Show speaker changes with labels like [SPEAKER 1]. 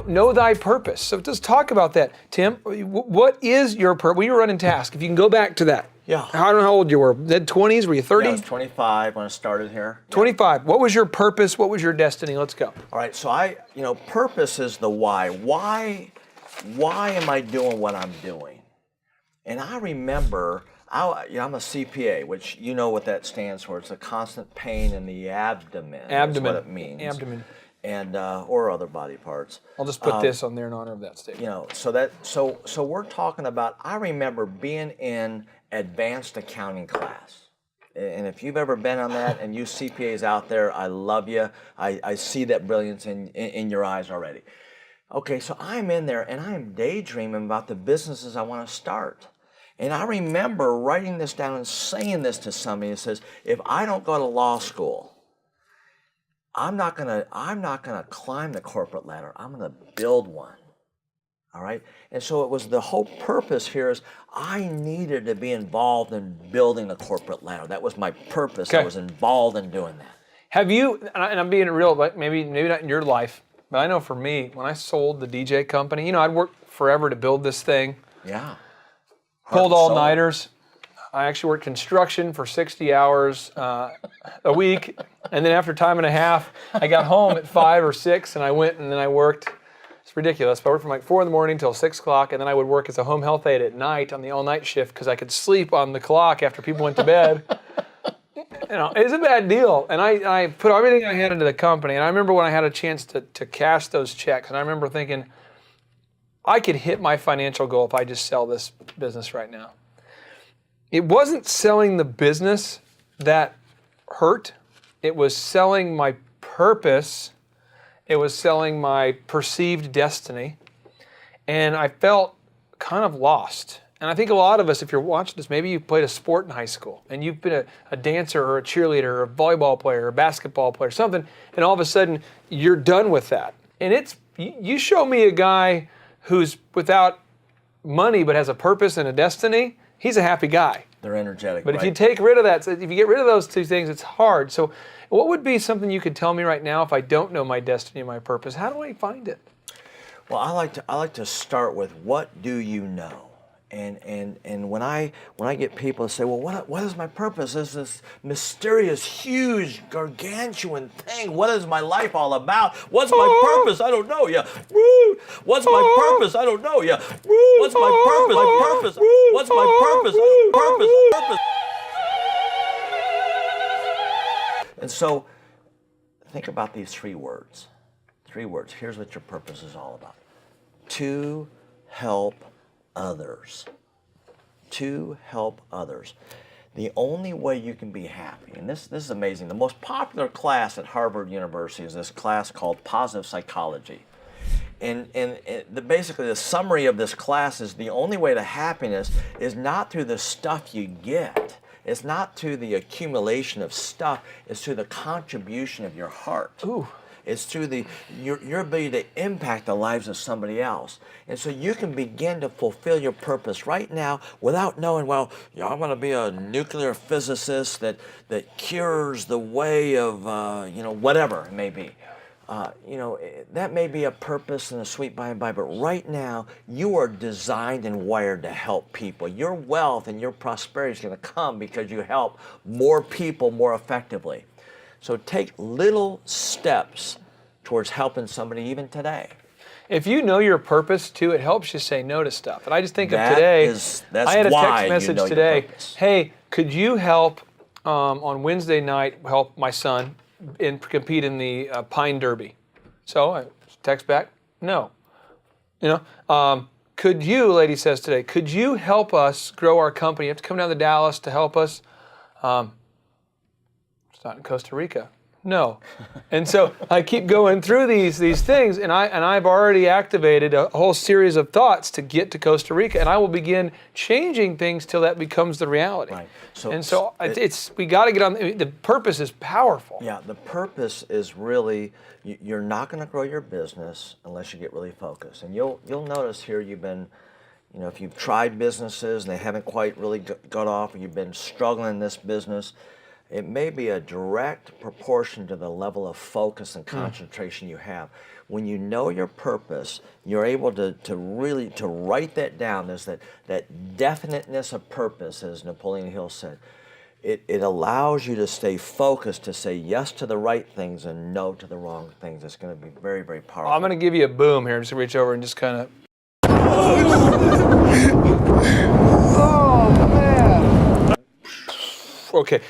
[SPEAKER 1] Know thy purpose. So just talk about that. Tim, what is your purpose? When you were running Task, if you can go back to that.
[SPEAKER 2] Yeah.
[SPEAKER 1] I don't know how old you were. Mid-20s? Were you 30?
[SPEAKER 2] Yeah, I was 25 when I started here.
[SPEAKER 1] 25. What was your purpose? What was your destiny? Let's go.
[SPEAKER 2] All right, so purpose is the why. Why am I doing what I'm doing? And I remember, I'm a CPA, which you know what that stands for. It's a constant pain in the abdomen. That's what it means.
[SPEAKER 1] Abdomen.
[SPEAKER 2] And or other body parts.
[SPEAKER 1] I'll just put this on there in honor of that statement.
[SPEAKER 2] So we're talking about. I remember being in advanced accounting class, and if you've ever been on that, and you CPAs out there, I love you. I see that brilliance in your eyes already. Okay, so I'm in there and I'm daydreaming about the businesses I want to start. And I remember writing this down and saying this to somebody. It says, if I don't go to law school, I'm not gonna climb the corporate ladder. I'm gonna build one. All right? And so it was the whole purpose here is I needed to be involved in building the corporate ladder. That was my purpose. Okay. I was involved in doing that.
[SPEAKER 1] Have you, and I'm being real, but maybe not in your life, but I know for me, when I sold the DJ company, I'd worked forever to build this thing.
[SPEAKER 2] Yeah.
[SPEAKER 1] Pulled all-nighters. I actually worked construction for 60 hours a week, and then after time and a half, I got home at 5 or 6, and I went and then I worked. It's ridiculous. But I worked from like 4 in the morning till 6 o'clock, and then I would work as a home health aide at night on the all-night shift because I could sleep on the clock after people went to bed. It's a bad deal. And I put everything I had into the company, and I remember when I had a chance to cash those checks, and I remember thinking, I could hit my financial goal if I just sell this business right now. It wasn't selling the business that hurt. It was selling my purpose. It was selling my perceived destiny. And I felt kind of lost. And I think a lot of us, if you're watching this, maybe you played a sport in high school and you've been a dancer or a cheerleader or a volleyball player or a basketball player, something, and all of a sudden you're done with that. And you show me a guy who's without money but has a purpose and a destiny, he's a happy guy.
[SPEAKER 2] They're energetic.
[SPEAKER 1] But if you take rid of that, if you get rid of those two things, it's hard. So what would be something you could tell me right now if I don't know my destiny and my purpose? How do I find it?
[SPEAKER 2] Well, I like to start with what do you know? And when I get people to say, well, what is my purpose? Is this mysterious, huge, gargantuan thing? What is my life all about? What's my purpose? I don't know. Yeah. Woo. What's my purpose? I don't know. Yeah. Woo. What's my purpose? My purpose. What's my purpose? Purpose. And so, think about these 3 words. 3 words. Here's what your purpose is all about. To help others. To help others. The only way you can be happy, and this is amazing, the most popular class at Harvard University is this class called Positive Psychology. And basically the summary of this class is the only way to happiness is not through the stuff you get. It's not through the accumulation of stuff. It's through the contribution of your heart. Ooh. It's through your ability to impact the lives of somebody else. And so you can begin to fulfill your purpose right now without knowing, well, I'm going to be a nuclear physicist that cures the way of, whatever it may be. That may be a purpose and a sweet by and by, but right now you are designed and wired to help people. Your wealth and your prosperity is going to come because you help more people more effectively. So take little steps towards helping somebody even today.
[SPEAKER 1] If you know your purpose too, it helps you say no to stuff. And I just think of today, I had a text message today, hey, could you help on Wednesday night, help my son compete in the Pine Derby? So I text back, no. Could you, lady says today, could you help us grow our company? You have to come down to Dallas to help us. It's not in Costa Rica. No. And so I keep going through these things, and I've already activated a whole series of thoughts to get to Costa Rica, and I will begin changing things till that becomes the reality.
[SPEAKER 2] Right.
[SPEAKER 1] So we got to get on. The purpose is powerful.
[SPEAKER 2] Yeah, the purpose is really, you're not going to grow your business unless you get really focused. And you'll notice here you've been, if you've tried businesses and they haven't quite really got off, or you've been struggling in this business, It may be a direct proportion to the level of focus and concentration you have. When you know your purpose, you're able to really write that down. There's that definiteness of purpose, as Napoleon Hill said. It allows you to stay focused, to say yes to the right things and no to the wrong things. It's going to be very, very powerful.
[SPEAKER 1] I'm going to give you a boom here. I'm just going to reach over and just kind of. Oh, man. Okay.